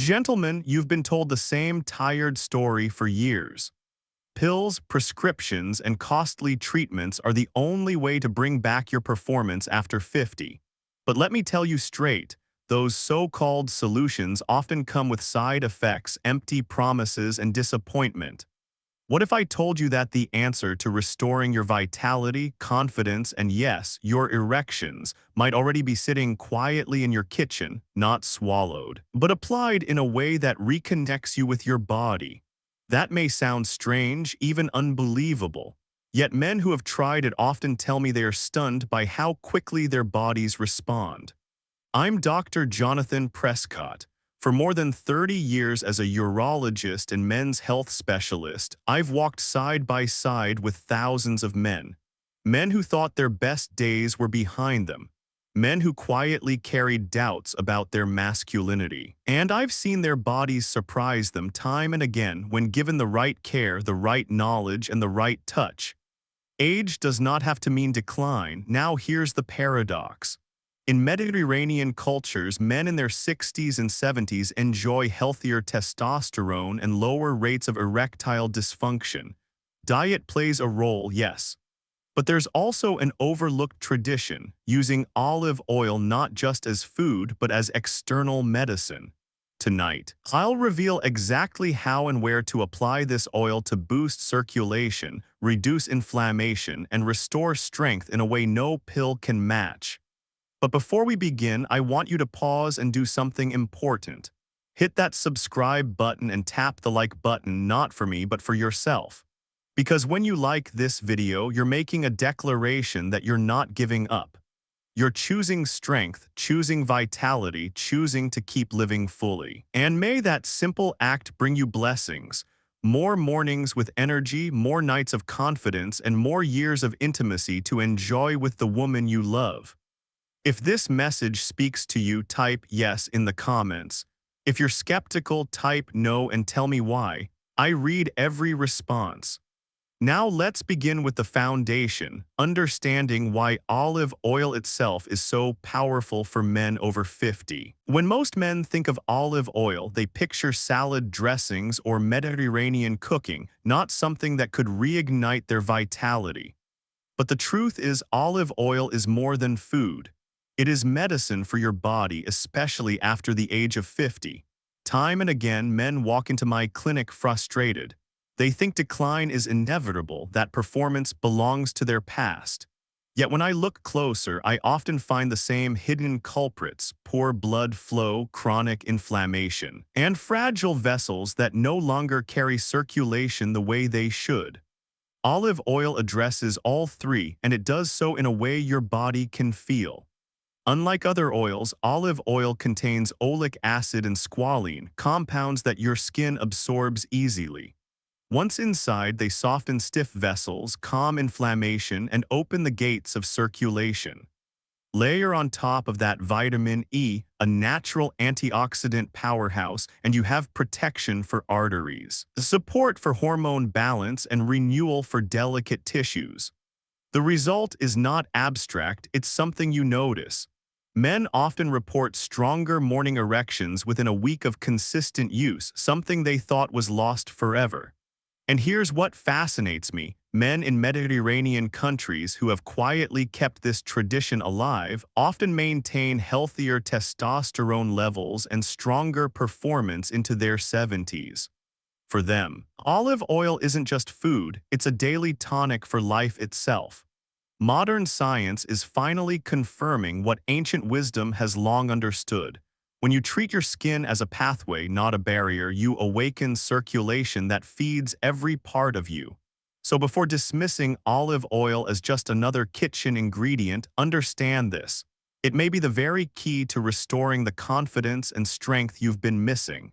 Gentlemen, you've been told the same tired story for years. Pills, prescriptions, and costly treatments are the only way to bring back your performance after 50. But let me tell you straight, those so-called solutions often come with side effects, empty promises, and disappointment. What if I told you that the answer to restoring your vitality, confidence, and yes, your erections might already be sitting quietly in your kitchen, not swallowed, but applied in a way that reconnects you with your body? That may sound strange, even unbelievable. Yet men who have tried it often tell me they are stunned by how quickly their bodies respond. I'm Dr. Jonathan Prescott. For more than 30 years as a urologist and men's health specialist, I've walked side by side with thousands of men. Men who thought their best days were behind them. Men who quietly carried doubts about their masculinity. And I've seen their bodies surprise them time and again when given the right care, the right knowledge, and the right touch. Age does not have to mean decline. Now here's the paradox. In Mediterranean cultures, men in their 60s and 70s enjoy healthier testosterone and lower rates of erectile dysfunction. Diet plays a role, yes. But there's also an overlooked tradition, using olive oil not just as food but as external medicine. Tonight, I'll reveal exactly how and where to apply this oil to boost circulation, reduce inflammation, and restore strength in a way no pill can match. But before we begin, I want you to pause and do something important. Hit that subscribe button and tap the like button, not for me, but for yourself. Because when you like this video, you're making a declaration that you're not giving up. You're choosing strength, choosing vitality, choosing to keep living fully. And may that simple act bring you blessings. More mornings with energy, more nights of confidence, and more years of intimacy to enjoy with the woman you love. If this message speaks to you, type yes in the comments. If you're skeptical, type no and tell me why. I read every response. Now let's begin with the foundation, understanding why olive oil itself is so powerful for men over 50. When most men think of olive oil, they picture salad dressings or Mediterranean cooking, not something that could reignite their vitality. But the truth is, olive oil is more than food. It is medicine for your body, especially after the age of 50. Time and again, men walk into my clinic frustrated. They think decline is inevitable, that performance belongs to their past. Yet when I look closer, I often find the same hidden culprits: poor blood flow, chronic inflammation, and fragile vessels that no longer carry circulation the way they should. Olive oil addresses all three, and it does so in a way your body can feel. Unlike other oils, olive oil contains oleic acid and squalene, compounds that your skin absorbs easily. Once inside, they soften stiff vessels, calm inflammation, and open the gates of circulation. Layer on top of that vitamin E, a natural antioxidant powerhouse, and you have protection for arteries, support for hormone balance, and renewal for delicate tissues. The result is not abstract, it's something you notice. Men often report stronger morning erections within a week of consistent use, something they thought was lost forever. And here's what fascinates me. Men in Mediterranean countries who have quietly kept this tradition alive often maintain healthier testosterone levels and stronger performance into their 70s. For them, olive oil isn't just food, it's a daily tonic for life itself. Modern science is finally confirming what ancient wisdom has long understood. When you treat your skin as a pathway, not a barrier, you awaken circulation that feeds every part of you. So before dismissing olive oil as just another kitchen ingredient, understand this. It may be the very key to restoring the confidence and strength you've been missing.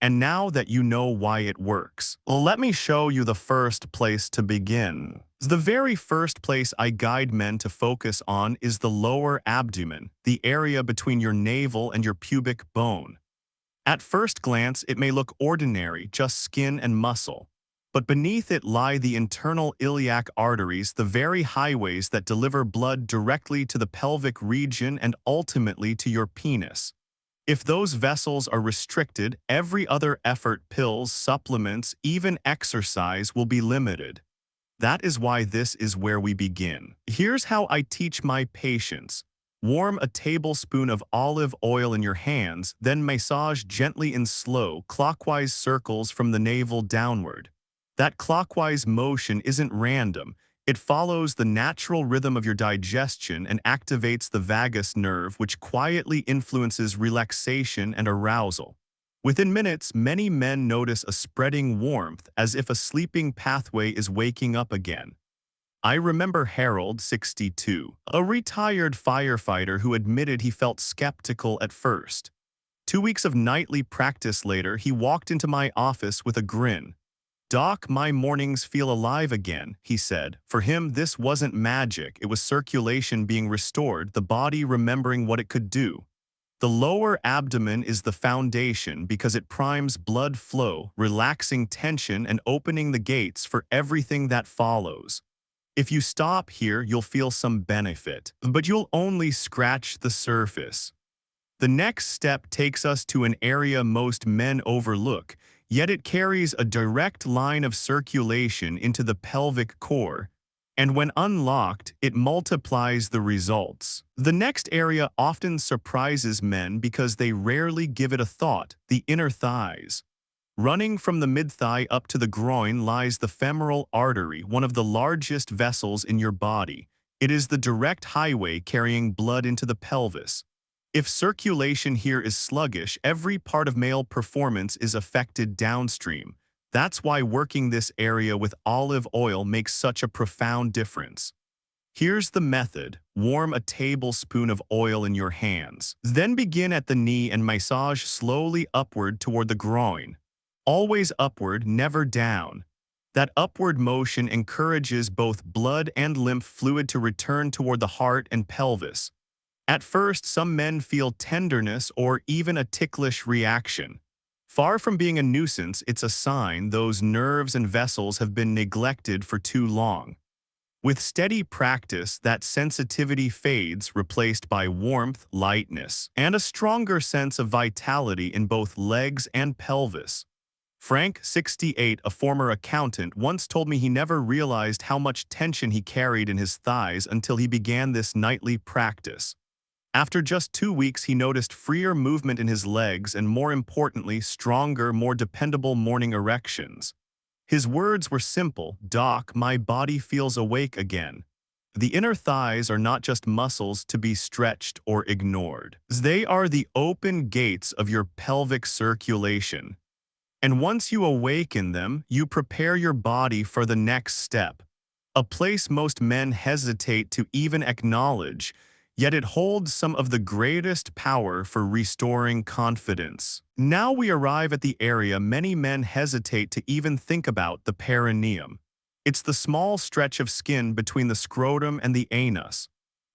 And now that you know why it works, let me show you the first place to begin. The very first place I guide men to focus on is the lower abdomen, the area between your navel and your pubic bone. At first glance, it may look ordinary, just skin and muscle. But beneath it lie the internal iliac arteries, the very highways that deliver blood directly to the pelvic region and ultimately to your penis. If those vessels are restricted, every other effort, pills, supplements, even exercise will be limited. That is why this is where we begin. Here's how I teach my patients. Warm a tablespoon of olive oil in your hands, then massage gently in slow, clockwise circles from the navel downward. That clockwise motion isn't random. It follows the natural rhythm of your digestion and activates the vagus nerve, which quietly influences relaxation and arousal. Within minutes, many men notice a spreading warmth, as if a sleeping pathway is waking up again. I remember Harold, 62, a retired firefighter who admitted he felt skeptical at first. 2 weeks of nightly practice later, he walked into my office with a grin. "Doc, my mornings feel alive again," he said. For him, this wasn't magic, it was circulation being restored, the body remembering what it could do. The lower abdomen is the foundation because it primes blood flow, relaxing tension and opening the gates for everything that follows. If you stop here, you'll feel some benefit, but you'll only scratch the surface. The next step takes us to an area most men overlook, yet it carries a direct line of circulation into the pelvic core, and when unlocked, it multiplies the results. The next area often surprises men because they rarely give it a thought: the inner thighs. Running from the mid-thigh up to the groin lies the femoral artery, one of the largest vessels in your body. It is the direct highway carrying blood into the pelvis. If circulation here is sluggish, every part of male performance is affected downstream. That's why working this area with olive oil makes such a profound difference. Here's the method. Warm a tablespoon of oil in your hands. Then begin at the knee and massage slowly upward toward the groin. Always upward, never down. That upward motion encourages both blood and lymph fluid to return toward the heart and pelvis. At first, some men feel tenderness or even a ticklish reaction. Far from being a nuisance, it's a sign those nerves and vessels have been neglected for too long. With steady practice, that sensitivity fades, replaced by warmth, lightness, and a stronger sense of vitality in both legs and pelvis. Frank, 68, a former accountant, once told me he never realized how much tension he carried in his thighs until he began this nightly practice. After just 2 weeks, he noticed freer movement in his legs and, more importantly, stronger, more dependable morning erections. His words were simple: "Doc, my body feels awake again." The inner thighs are not just muscles to be stretched or ignored. They are the open gates of your pelvic circulation. And once you awaken them, you prepare your body for the next step, a place most men hesitate to even acknowledge, yet it holds some of the greatest power for restoring confidence. Now we arrive at the area many men hesitate to even think about: the perineum. It's the small stretch of skin between the scrotum and the anus,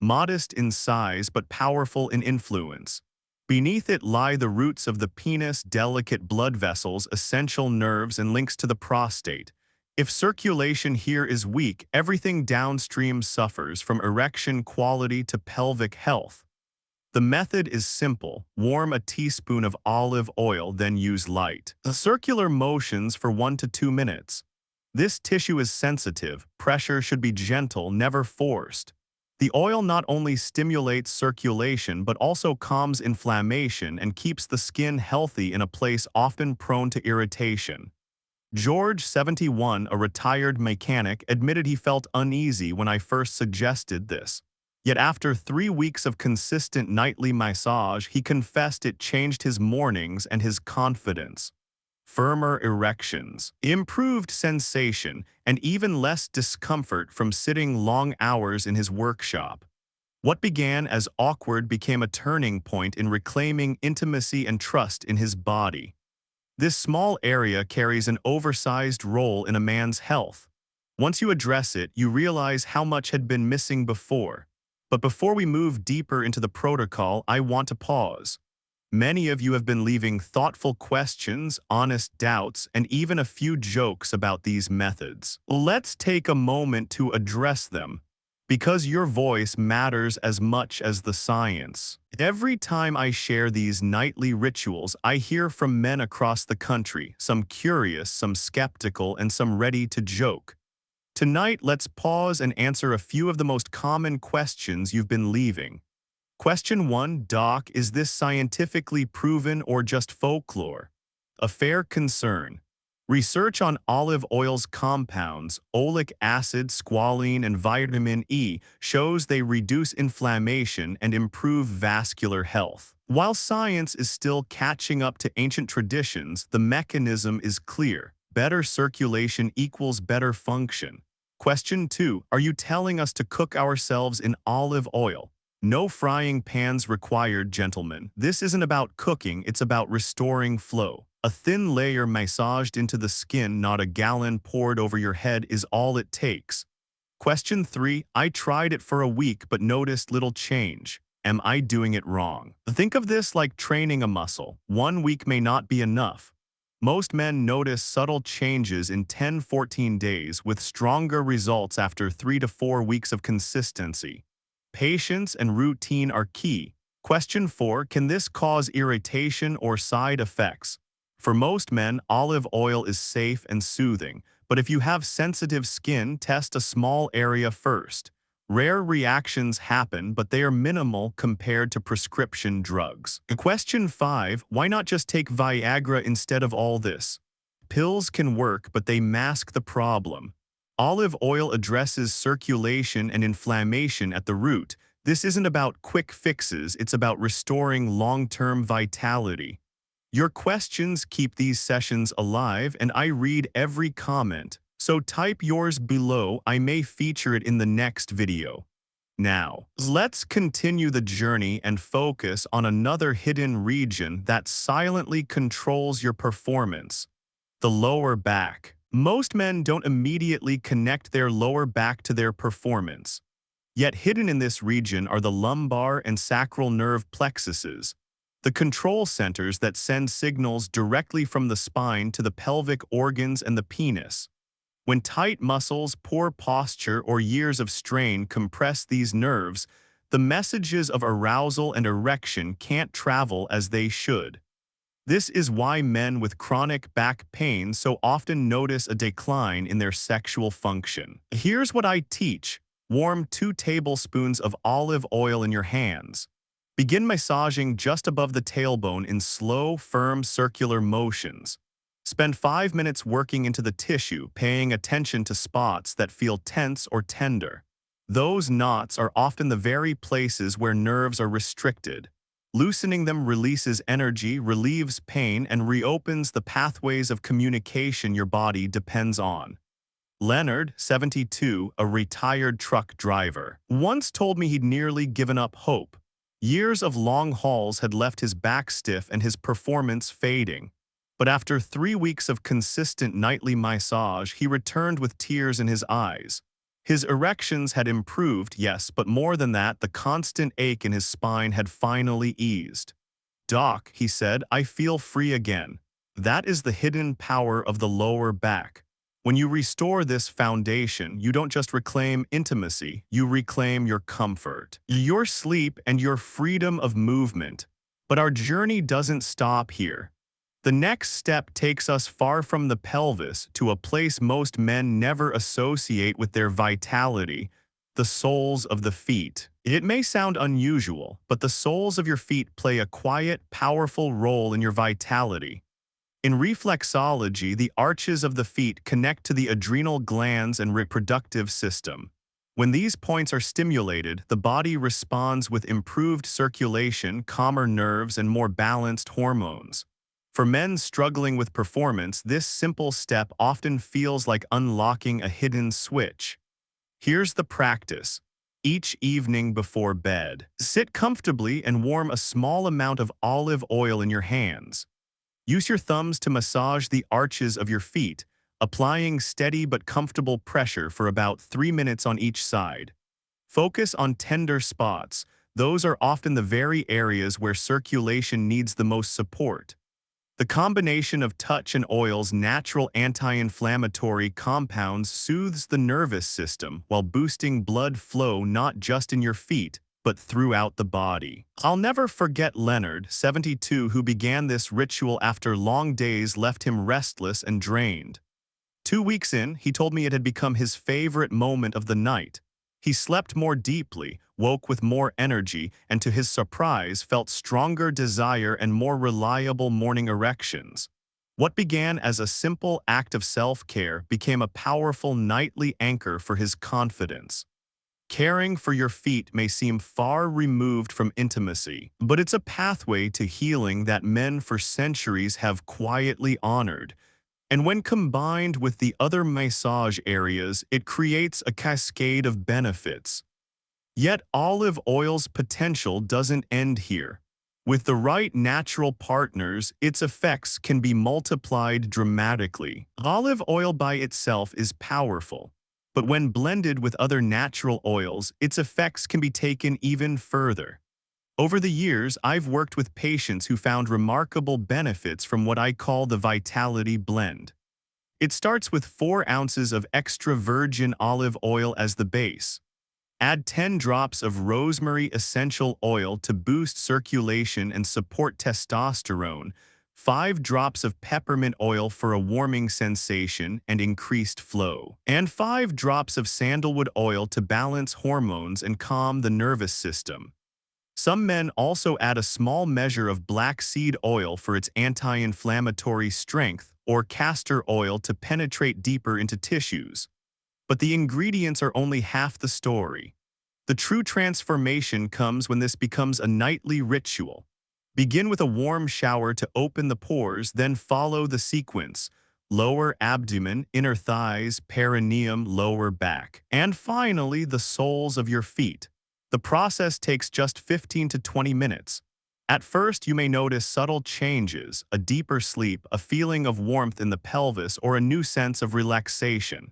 modest in size but powerful in influence. Beneath it lie the roots of the penis, delicate blood vessels, essential nerves, and links to the prostate. If circulation here is weak, everything downstream suffers, from erection quality to pelvic health. The method is simple. Warm a teaspoon of olive oil, then use light, circular motions for 1 to 2 minutes. This tissue is sensitive. Pressure should be gentle, never forced. The oil not only stimulates circulation but also calms inflammation and keeps the skin healthy in a place often prone to irritation. George, 71, a retired mechanic, admitted he felt uneasy when I first suggested this. Yet after 3 weeks of consistent nightly massage, he confessed it changed his mornings and his confidence. Firmer erections, improved sensation, and even less discomfort from sitting long hours in his workshop. What began as awkward became a turning point in reclaiming intimacy and trust in his body. This small area carries an oversized role in a man's health. Once you address it, you realize how much had been missing before. But before we move deeper into the protocol, I want to pause. Many of you have been leaving thoughtful questions, honest doubts, and even a few jokes about these methods. Let's take a moment to address them. Because your voice matters as much as the science. Every time I share these nightly rituals, I hear from men across the country, some curious, some skeptical, and some ready to joke. Tonight, let's pause and answer a few of the most common questions you've been leaving. Question 1, Doc, is this scientifically proven or just folklore? A fair concern. Research on olive oil's compounds, oleic acid, squalene, and vitamin E, shows they reduce inflammation and improve vascular health. While science is still catching up to ancient traditions, the mechanism is clear. Better circulation equals better function. Question 2, are you telling us to cook ourselves in olive oil? No frying pans required, gentlemen. This isn't about cooking, it's about restoring flow. A thin layer massaged into the skin, not a gallon poured over your head, is all it takes. Question 3, I tried it for a week but noticed little change. Am I doing it wrong? Think of this like training a muscle. 1 week may not be enough. Most men notice subtle changes in 10-14 days with stronger results after 3 to 4 weeks of consistency. Patience and routine are key. Question 4, can this cause irritation or side effects? For most men, olive oil is safe and soothing, but if you have sensitive skin, test a small area first. Rare reactions happen, but they are minimal compared to prescription drugs. Question 5, why not just take Viagra instead of all this? Pills can work, but they mask the problem. Olive oil addresses circulation and inflammation at the root. This isn't about quick fixes, it's about restoring long-term vitality. Your questions keep these sessions alive, and I read every comment. So type yours below, I may feature it in the next video. Now, let's continue the journey and focus on another hidden region that silently controls your performance: the lower back. Most men don't immediately connect their lower back to their performance. Yet hidden in this region are the lumbar and sacral nerve plexuses, the control centers that send signals directly from the spine to the pelvic organs and the penis. When tight muscles, poor posture, or years of strain compress these nerves, the messages of arousal and erection can't travel as they should. This is why men with chronic back pain so often notice a decline in their sexual function. Here's what I teach. Warm 2 tablespoons of olive oil in your hands. Begin massaging just above the tailbone in slow, firm circular motions. Spend 5 minutes working into the tissue, paying attention to spots that feel tense or tender. Those knots are often the very places where nerves are restricted. Loosening them releases energy, relieves pain, and reopens the pathways of communication your body depends on. Leonard, 72, a retired truck driver, once told me he'd nearly given up hope. Years of long hauls had left his back stiff and his performance fading. But after 3 weeks of consistent nightly massage, he returned with tears in his eyes. His erections had improved, yes, but more than that, the constant ache in his spine had finally eased. Doc, he said, I feel free again. That is the hidden power of the lower back. When you restore this foundation, you don't just reclaim intimacy, you reclaim your comfort, your sleep, and your freedom of movement. But our journey doesn't stop here. The next step takes us far from the pelvis to a place most men never associate with their vitality: the soles of the feet. It may sound unusual, but the soles of your feet play a quiet, powerful role in your vitality. In reflexology, the arches of the feet connect to the adrenal glands and reproductive system. When these points are stimulated, the body responds with improved circulation, calmer nerves, and more balanced hormones. For men struggling with performance, this simple step often feels like unlocking a hidden switch. Here's the practice. Each evening before bed, sit comfortably and warm a small amount of olive oil in your hands. Use your thumbs to massage the arches of your feet, applying steady but comfortable pressure for about 3 minutes on each side. Focus on tender spots. Those are often the very areas where circulation needs the most support. The combination of touch and oil's natural anti-inflammatory compounds soothes the nervous system while boosting blood flow not just in your feet, but throughout the body. I'll never forget Leonard, 72, who began this ritual after long days left him restless and drained. 2 weeks in, he told me it had become his favorite moment of the night. He slept more deeply, woke with more energy, and to his surprise felt stronger desire and more reliable morning erections. What began as a simple act of self-care became a powerful nightly anchor for his confidence. Caring for your feet may seem far removed from intimacy, but it's a pathway to healing that men for centuries have quietly honored. And when combined with the other massage areas, it creates a cascade of benefits. Yet olive oil's potential doesn't end here. With the right natural partners, its effects can be multiplied dramatically. Olive oil by itself is powerful, but when blended with other natural oils, its effects can be taken even further. Over the years, I've worked with patients who found remarkable benefits from what I call the Vitality Blend. It starts with 4 ounces of extra virgin olive oil as the base. Add 10 drops of rosemary essential oil to boost circulation and support testosterone, 5 drops of peppermint oil for a warming sensation and increased flow, and 5 drops of sandalwood oil to balance hormones and calm the nervous system. Some men also add a small measure of black seed oil for its anti-inflammatory strength or castor oil to penetrate deeper into tissues. But the ingredients are only half the story. The true transformation comes when this becomes a nightly ritual. Begin with a warm shower to open the pores, then follow the sequence: lower abdomen, inner thighs, perineum, lower back, and finally the soles of your feet. The process takes just 15 to 20 minutes. At first, you may notice subtle changes: a deeper sleep, a feeling of warmth in the pelvis, or a new sense of relaxation.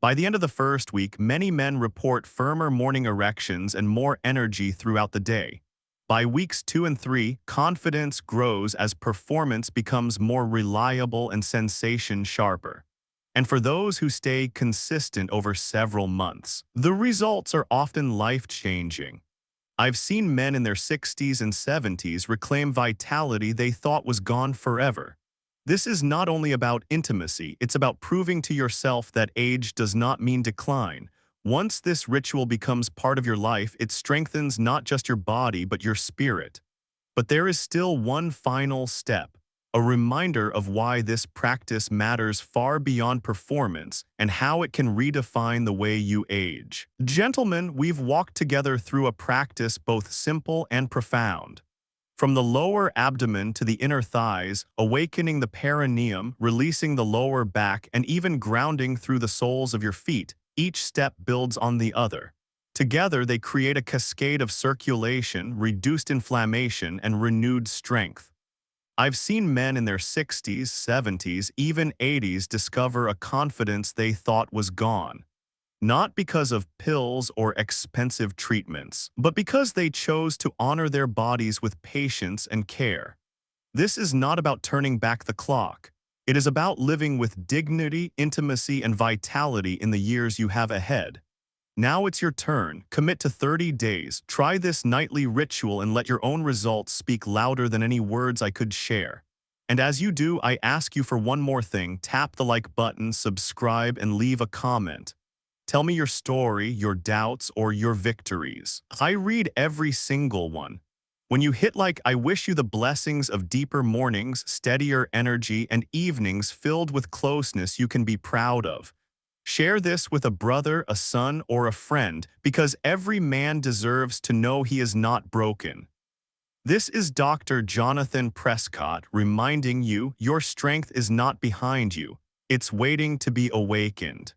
By the end of the first week, many men report firmer morning erections and more energy throughout the day. By weeks 2 and 3, confidence grows as performance becomes more reliable and sensation sharper. And for those who stay consistent over several months, the results are often life-changing. I've seen men in their 60s and 70s reclaim vitality they thought was gone forever. This is not only about intimacy, it's about proving to yourself that age does not mean decline. Once this ritual becomes part of your life, it strengthens not just your body but your spirit. But there is still one final step, a reminder of why this practice matters far beyond performance and how it can redefine the way you age. Gentlemen, we've walked together through a practice both simple and profound. From the lower abdomen to the inner thighs, awakening the perineum, releasing the lower back, and even grounding through the soles of your feet, each step builds on the other. Together, they create a cascade of circulation, reduced inflammation, and renewed strength. I've seen men in their 60s, 70s, even 80s discover a confidence they thought was gone. Not because of pills or expensive treatments, but because they chose to honor their bodies with patience and care. This is not about turning back the clock. It is about living with dignity, intimacy, and vitality in the years you have ahead. Now it's your turn. Commit to 30 days. Try this nightly ritual and let your own results speak louder than any words I could share. And as you do, I ask you for one more thing: tap the like button, subscribe, and leave a comment. Tell me your story, your doubts, or your victories. I read every single one. When you hit like, I wish you the blessings of deeper mornings, steadier energy, and evenings filled with closeness you can be proud of. Share this with a brother, a son, or a friend, because every man deserves to know he is not broken. This is Dr. Jonathan Prescott reminding you your strength is not behind you. It's waiting to be awakened.